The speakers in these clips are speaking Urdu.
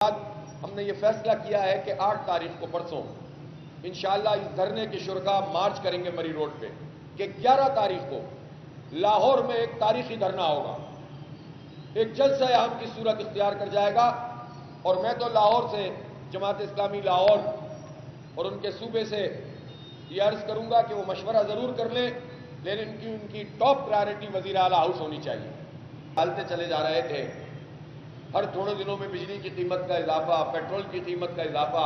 ہم نے یہ فیصلہ کیا ہے کہ 8 تاریخ کو پرسوں انشاءاللہ اس دھرنے کے شرکا مارچ کریں گے مری روڈ پہ کہ 11 تاریخ کو لاہور میں ایک تاریخی دھرنا ہوگا، ایک جلسہ عام کی صورت اختیار کر جائے گا۔ اور میں تو لاہور سے جماعت اسلامی لاہور اور ان کے صوبے سے یہ عرض کروں گا کہ وہ مشورہ ضرور کر لیں، لیکن ان کی ٹاپ پرائرٹی وزیر اعلیٰ ہاؤس ہونی چاہیے۔ ڈالتے چلے جا رہے تھے، ہر تھوڑے دنوں میں بجلی کی قیمت کا اضافہ، پیٹرول کی قیمت کا اضافہ،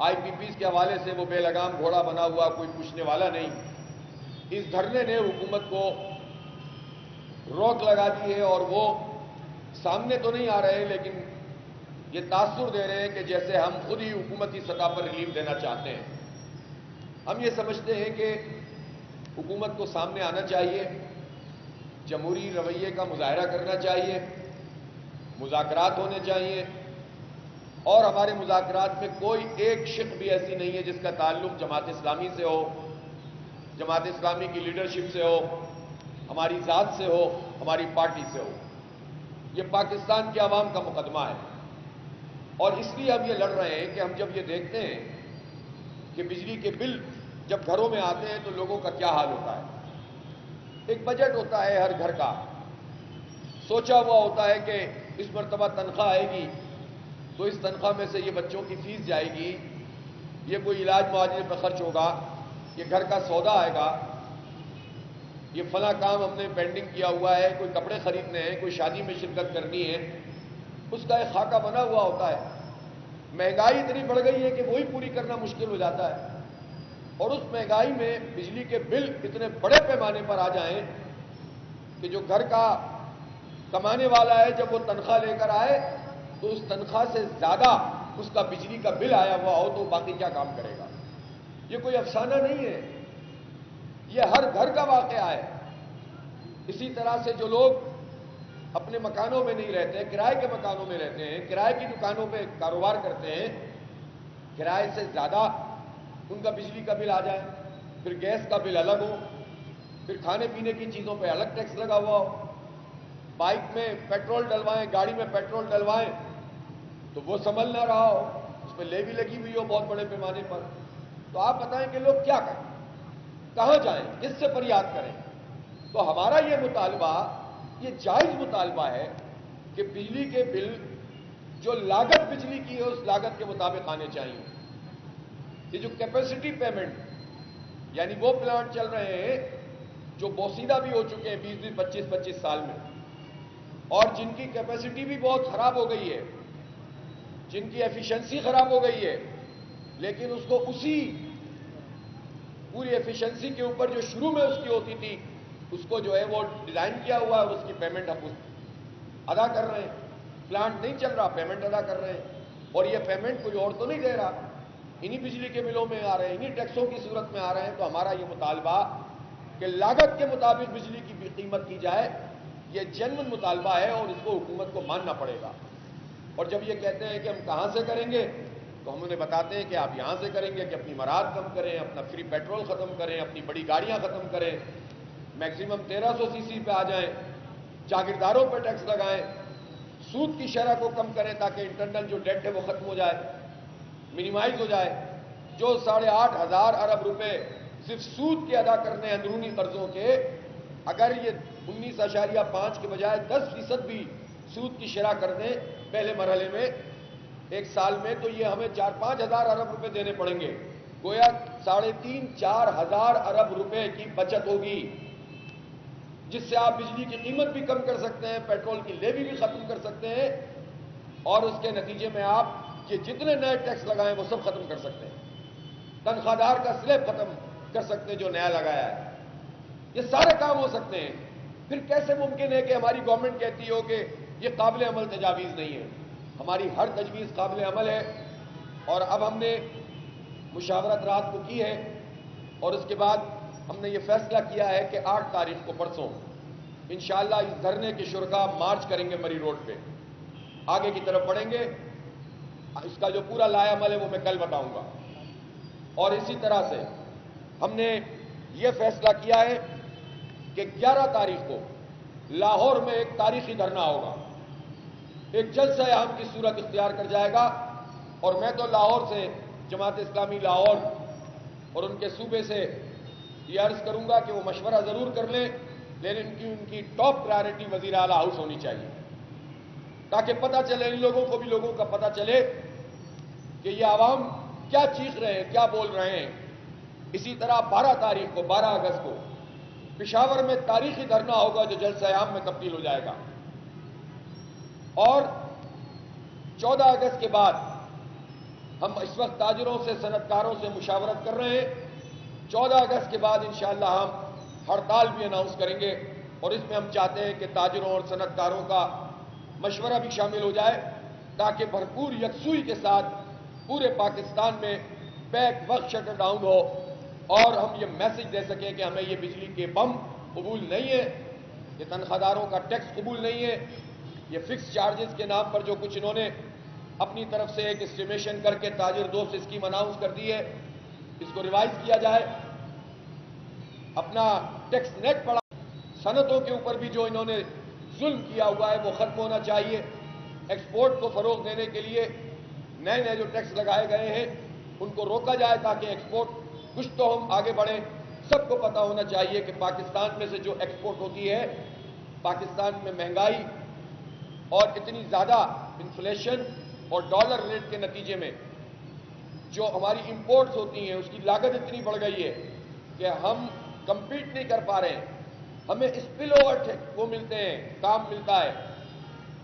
آئی پی پیز کے حوالے سے وہ بے لگام گھوڑا بنا ہوا، کوئی پوچھنے والا نہیں۔ اس دھرنے نے حکومت کو روک لگا دی ہے اور وہ سامنے تو نہیں آ رہے لیکن یہ تاثر دے رہے ہیں کہ جیسے ہم خود ہی حکومتی سطح پر ریلیف دینا چاہتے ہیں۔ ہم یہ سمجھتے ہیں کہ حکومت کو سامنے آنا چاہیے، جمہوری رویے کا مظاہرہ کرنا چاہیے، مذاکرات ہونے چاہیے، اور ہمارے مذاکرات میں کوئی ایک شق بھی ایسی نہیں ہے جس کا تعلق جماعت اسلامی سے ہو، جماعت اسلامی کی لیڈرشپ سے ہو، ہماری ذات سے ہو، ہماری پارٹی سے ہو۔ یہ پاکستان کے عوام کا مقدمہ ہے، اور اس لیے ہم یہ لڑ رہے ہیں کہ ہم جب یہ دیکھتے ہیں کہ بجلی کے بل جب گھروں میں آتے ہیں تو لوگوں کا کیا حال ہوتا ہے۔ ایک بجٹ ہوتا ہے ہر گھر کا، سوچا ہوا ہوتا ہے کہ اس مرتبہ تنخواہ آئے گی تو اس تنخواہ میں سے یہ بچوں کی فیس جائے گی، یہ کوئی علاج معالجے پہ خرچ ہوگا، یہ گھر کا سودا آئے گا، یہ فلاں کام ہم نے پینڈنگ کیا ہوا ہے، کوئی کپڑے خریدنے ہیں، کوئی شادی میں شرکت کرنی ہے، اس کا ایک خاکہ بنا ہوا ہوتا ہے۔ مہنگائی اتنی بڑھ گئی ہے کہ وہی پوری کرنا مشکل ہو جاتا ہے، اور اس مہنگائی میں بجلی کے بل اتنے بڑے پیمانے پر آ جائیں کہ جو گھر کا کمانے والا ہے جب وہ تنخواہ لے کر آئے تو اس تنخواہ سے زیادہ اس کا بجلی کا بل آیا ہوا ہو تو باقی کیا کام کرے گا۔ یہ کوئی افسانہ نہیں ہے، یہ ہر گھر کا واقعہ ہے۔ اسی طرح سے جو لوگ اپنے مکانوں میں نہیں رہتے، کرائے کے مکانوں میں رہتے ہیں، کرائے کی دکانوں پہ کاروبار کرتے ہیں، کرائے سے زیادہ ان کا بجلی کا بل آ جائے، پھر گیس کا بل الگ ہو، پھر کھانے پینے کی چیزوں پہ الگ ٹیکس لگا ہوا ہو، بائک میں پیٹرول ڈلوائیں، گاڑی میں پیٹرول ڈلوائیں تو وہ سنبھل نہ رہا ہو، اس پہ لیوی لگی ہوئی ہو بہت بڑے پیمانے پر۔ تو آپ بتائیں کہ لوگ کیا کریں، کہاں جائیں، کس سے فریاد کریں؟ تو ہمارا یہ مطالبہ، یہ جائز مطالبہ ہے کہ بجلی کے بل جو لاگت بجلی کی ہے اس لاگت کے مطابق آنے چاہیے۔ یہ جو کیپیسٹی پیمنٹ، یعنی وہ پلانٹ چل رہے ہیں جو بوسیدہ بھی ہو چکے ہیں 20-25 سال میں، اور جن کی کیپیسٹی بھی بہت خراب ہو گئی ہے، جن کی ایفیشنسی خراب ہو گئی ہے، لیکن اس کو اسی پوری ایفیشنسی کے اوپر جو شروع میں اس کی ہوتی تھی اس کو جو ہے وہ ڈیزائن کیا ہوا ہے اور اس کی پیمنٹ ہم ادا کر رہے ہیں۔ پلانٹ نہیں چل رہا، پیمنٹ ادا کر رہے ہیں، اور یہ پیمنٹ کوئی اور تو نہیں دے رہا، انہی بجلی کے بلوں میں آ رہے ہیں، انہی ٹیکسوں کی صورت میں آ رہے ہیں۔ تو ہمارا یہ مطالبہ کہ لاگت کے مطابق بجلی کی قیمت کی جائے، یہ جنون مطالبہ ہے اور اس کو حکومت کو ماننا پڑے گا۔ اور جب یہ کہتے ہیں کہ ہم کہاں سے کریں گے تو ہم انہیں بتاتے ہیں کہ آپ یہاں سے کریں گے کہ اپنی مراد کم کریں، اپنا فری پیٹرول ختم کریں، اپنی بڑی گاڑیاں ختم کریں، میکسیمم 1300 سی سی پہ آ جائیں، جاگیرداروں پہ ٹیکس لگائیں، سود کی شرح کو کم کریں تاکہ انٹرنل جو ڈیٹ ہے وہ ختم ہو جائے، منیمائز ہو جائے۔ جو 8,500 ارب روپے صرف سود کے ادا کرنے اندرونی قرضوں کے، اگر یہ 19.5 کے بجائے 10% بھی سود کی شرح کر دیں پہلے مرحلے میں ایک سال میں، تو یہ ہمیں 4-5 ہزار ارب روپے دینے پڑیں گے، گویا 3,500-4 ہزار ارب روپے کی بچت ہوگی، جس سے آپ بجلی کی قیمت بھی کم کر سکتے ہیں، پیٹرول کی لیوی بھی ختم کر سکتے ہیں، اور اس کے نتیجے میں آپ یہ جتنے نئے ٹیکس لگائیں وہ سب ختم کر سکتے ہیں، تنخواہ دار کا سلیب ختم کر سکتے ہیں جو نیا لگایا ہے، یہ سارے کام ہو سکتے ہیں۔ پھر کیسے ممکن ہے کہ ہماری گورنمنٹ کہتی ہو کہ یہ قابل عمل تجاویز نہیں ہے؟ ہماری ہر تجویز قابل عمل ہے، اور اب ہم نے مشاورت رات کو کی ہے، اور اس کے بعد ہم نے یہ فیصلہ کیا ہے کہ 8 تاریخ کو پرسوں انشاءاللہ اس دھرنے کے شرکا مارچ کریں گے مری روڈ پہ، آگے کی طرف بڑھیں گے۔ اس کا جو پورا لائے عمل ہے وہ میں کل بتاؤں گا۔ اور اسی طرح سے ہم نے یہ فیصلہ کیا ہے کہ 11 تاریخ کو لاہور میں ایک تاریخی دھرنا ہوگا، ایک جلسہ عام کی صورت اختیار کر جائے گا، اور میں تو لاہور سے جماعت اسلامی لاہور اور ان کے صوبے سے یہ عرض کروں گا کہ وہ مشورہ ضرور کر لیں، لیکن ان کی ٹاپ پرائرٹی وزیر اعلیٰ ہاؤس ہونی چاہیے، تاکہ پتہ چلے، ان لوگوں کو بھی لوگوں کا پتہ چلے کہ یہ عوام کیا چیخ رہے ہیں، کیا بول رہے ہیں۔ اسی طرح 12 تاریخ کو 12 اگست کو پشاور میں تاریخی دھرنا ہوگا جو جلسہ عام میں تبدیل ہو جائے گا، اور 14 اگست کے بعد ہم اس وقت تاجروں سے، صنعت کاروں سے مشاورت کر رہے ہیں۔ 14 اگست کے بعد انشاءاللہ ہم ہڑتال بھی اناؤنس کریں گے، اور اس میں ہم چاہتے ہیں کہ تاجروں اور صنعت کاروں کا مشورہ بھی شامل ہو جائے، تاکہ بھرپور یکسوئی کے ساتھ پورے پاکستان میں بیک وقت شٹر ڈاؤن ہو، اور ہم یہ میسج دے سکیں کہ ہمیں یہ بجلی کے بم قبول نہیں ہے، یہ تنخواہ داروں کا ٹیکس قبول نہیں ہے، یہ فکس چارجز کے نام پر جو کچھ انہوں نے اپنی طرف سے ایک اسٹیمیشن کر کے تاجر دوست اسکیم اناؤنس کر دی ہے، اس کو ریوائز کیا جائے، اپنا ٹیکس نیٹ پڑا، صنعتوں کے اوپر بھی جو انہوں نے ظلم کیا ہوا ہے وہ ختم ہونا چاہیے۔ ایکسپورٹ کو فروغ دینے کے لیے نئے نئے جو ٹیکس لگائے گئے ہیں ان کو روکا جائے، تاکہ ایکسپورٹ کچھ تو ہم آگے بڑھیں۔ سب کو پتہ ہونا چاہیے کہ پاکستان میں سے جو ایکسپورٹ ہوتی ہے، پاکستان میں مہنگائی اور اتنی زیادہ انفلیشن اور ڈالر ریٹ کے نتیجے میں جو ہماری امپورٹس ہوتی ہیں اس کی لاگت اتنی بڑھ گئی ہے کہ ہم کمپیٹ نہیں کر پا رہے ہیں، ہمیں اسپل اوور وہ ملتے ہیں، کام ملتا ہے،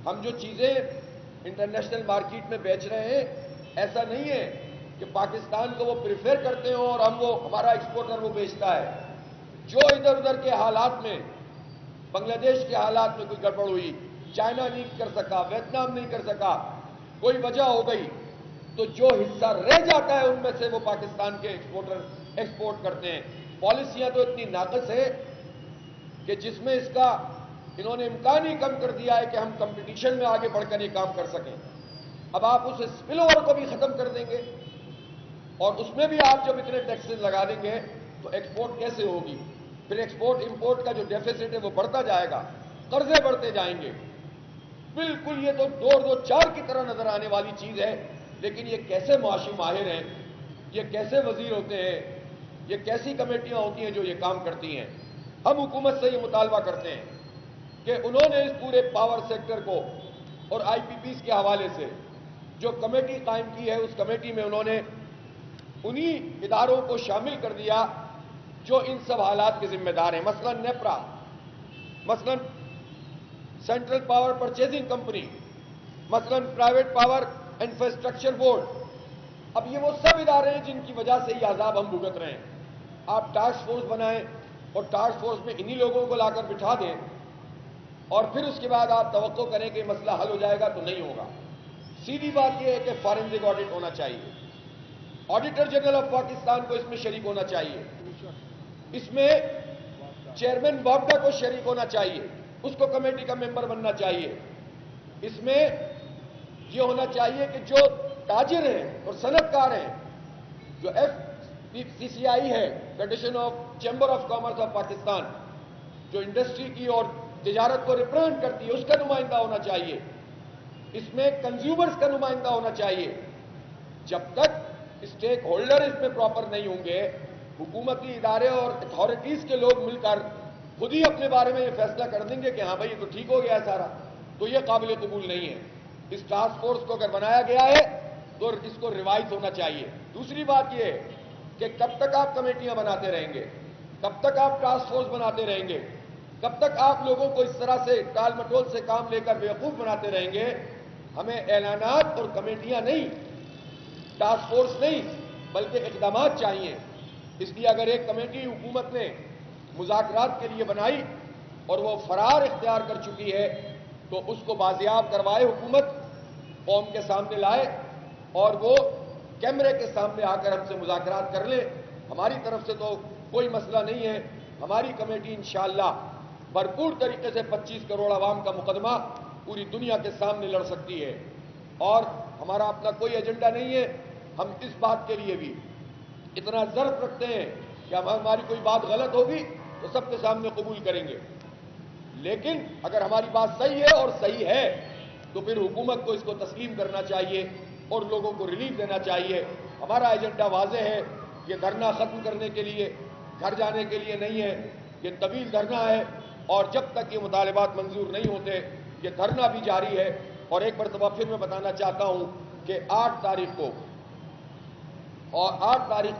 ہم جو چیزیں انٹرنیشنل مارکیٹ میں بیچ رہے ہیں ایسا نہیں ہے کہ پاکستان کو وہ پریفر کرتے ہوں اور ہم وہ ہمارا ایکسپورٹر وہ بیچتا ہے۔ جو ادھر ادھر کے حالات میں، بنگلہ دیش کے حالات میں کوئی گڑبڑ ہوئی، چائنا نہیں کر سکا، ویتنام نہیں کر سکا، کوئی وجہ ہو گئی، تو جو حصہ رہ جاتا ہے ان میں سے وہ پاکستان کے ایکسپورٹر ایکسپورٹ کرتے ہیں۔ پالیسیاں تو اتنی ناقص ہے کہ جس میں اس کا انہوں نے امکان ہی کم کر دیا ہے کہ ہم کمپٹیشن میں آگے بڑھ کر یہ کام کر سکیں۔ اب آپ اس اسپل اوور کو بھی ختم کر دیں گے، اور اس میں بھی آپ جب اتنے ٹیکسز لگا دیں گے تو ایکسپورٹ کیسے ہوگی؟ پھر ایکسپورٹ امپورٹ کا جو ڈیفیسٹ ہے وہ بڑھتا جائے گا، قرضے بڑھتے جائیں گے۔ بالکل یہ تو 2-2-4 کی طرح نظر آنے والی چیز ہے، لیکن یہ کیسے معاشی ماہر ہیں، یہ کیسے وزیر ہوتے ہیں، یہ کیسی کمیٹیاں ہوتی ہیں جو یہ کام کرتی ہیں؟ ہم حکومت سے یہ مطالبہ کرتے ہیں کہ انہوں نے اس پورے پاور سیکٹر کو اور آئی پی پیز کے حوالے سے جو کمیٹی قائم کی ہے، اس کمیٹی میں انہوں نے انہی اداروں کو شامل کر دیا جو ان سب حالات کے ذمہ دار ہیں، مثلا نیپرا، مثلا سینٹرل پاور پرچیزنگ کمپنی، مثلا پرائیویٹ پاور انفراسٹرکچر بورڈ۔ اب یہ وہ سب ادارے ہیں جن کی وجہ سے یہ عذاب ہم بھگت رہے ہیں۔ آپ ٹاسک فورس بنائیں اور ٹاسک فورس میں انہی لوگوں کو لا کر بٹھا دیں، اور پھر اس کے بعد آپ توقع کریں کہ مسئلہ حل ہو جائے گا، تو نہیں ہوگا۔ سیدھی بات یہ ہے کہ فارنزک آڈٹ ہونا چاہیے، آڈیٹر جنرل آف پاکستان کو اس میں شریک ہونا چاہیے، اس میں چیئرمین بابڈا کو شریک ہونا چاہیے، اس کو کمیٹی کا ممبر بننا چاہیے۔ اس میں یہ ہونا چاہیے کہ جو تاجر ہیں اور صنعت کار ہیں، جو FCCI ہے، federation of chamber of commerce of Pakistan, جو انڈسٹری کی اور تجارت کو ریپرزینٹ کرتی ہے، اس کا نمائندہ ہونا چاہیے۔ اس میں کنزیومرز کا نمائندہ ہونا چاہیے۔ جب تک اسٹیک ہولڈر اس میں پراپر نہیں ہوں گے، حکومتی ادارے اور اتھارٹیز کے لوگ مل کر خود ہی اپنے بارے میں یہ فیصلہ کر دیں گے کہ ہاں بھائی یہ تو ٹھیک ہو گیا ہے سارا، تو یہ قابل قبول نہیں ہے۔ اس ٹاسک فورس کو اگر بنایا گیا ہے تو اس کو ریوائز ہونا چاہیے۔ دوسری بات یہ ہے کہ کب تک آپ کمیٹیاں بناتے رہیں گے، کب تک آپ ٹاسک فورس بناتے رہیں گے، کب تک آپ لوگوں کو اس طرح سے ٹال مٹول سے کام لے کر بیوقوف بناتے رہیں گے؟ ہمیں اعلانات اور کمیٹیاں نہیں، ٹاسک فورس نہیں، بلکہ اقدامات چاہیے۔ اس لیے اگر ایک کمیٹی حکومت نے مذاکرات کے لیے بنائی اور وہ فرار اختیار کر چکی ہے تو اس کو بازیاب کروائے حکومت، قوم کے سامنے لائے اور وہ کیمرے کے سامنے آ کر ہم سے مذاکرات کر لے۔ ہماری طرف سے تو کوئی مسئلہ نہیں ہے، ہماری کمیٹی انشاءاللہ بھرپور طریقے سے 25 کروڑ عوام کا مقدمہ پوری دنیا کے سامنے لڑ سکتی ہے، اور ہمارا اپنا کوئی ایجنڈا نہیں ہے۔ ہم اس بات کے لیے بھی اتنا ضرف رکھتے ہیں کہ ہماری کوئی بات غلط ہوگی تو سب کے سامنے قبول کریں گے، لیکن اگر ہماری بات صحیح ہے اور صحیح ہے تو پھر حکومت کو اس کو تسلیم کرنا چاہیے اور لوگوں کو ریلیف دینا چاہیے. ہمارا ایجنڈا واضح ہے. یہ دھرنا ختم کرنے کے لیے، گھر جانے کے لیے نہیں ہے. یہ طویل دھرنا ہے اور جب تک یہ مطالبات منظور نہیں ہوتے یہ دھرنا بھی جاری ہے. اور ایک مرتبہ پھر میں بتانا چاہتا ہوں کہ 8 تاریخ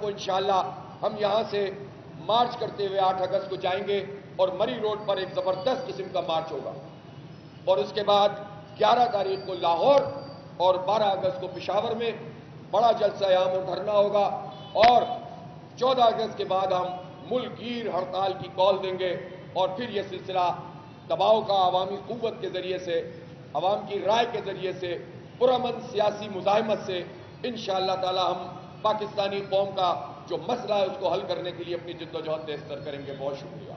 کو انشاءاللہ ہم یہاں سے مارچ کرتے ہوئے 8 اگست کو جائیں گے اور مری روڈ پر ایک زبردست قسم کا مارچ ہوگا. اور اس کے بعد 11 تاریخ کو لاہور اور 12 اگست کو پشاور میں بڑا جلسہ عام و دھرنا ہوگا. اور 14 اگست کے بعد ہم ملک گیر ہڑتال کی کال دیں گے اور پھر یہ سلسلہ دباؤ کا عوامی قوت کے ذریعے سے، عوام کی رائے کے ذریعے سے، پرامن سیاسی مزاحمت سے انشاءاللہ تعالی ہم پاکستانی قوم کا جو مسئلہ ہے اس کو حل کرنے کے لیے اپنی جدوجہد تیز کریں گے. بہت شکریہ.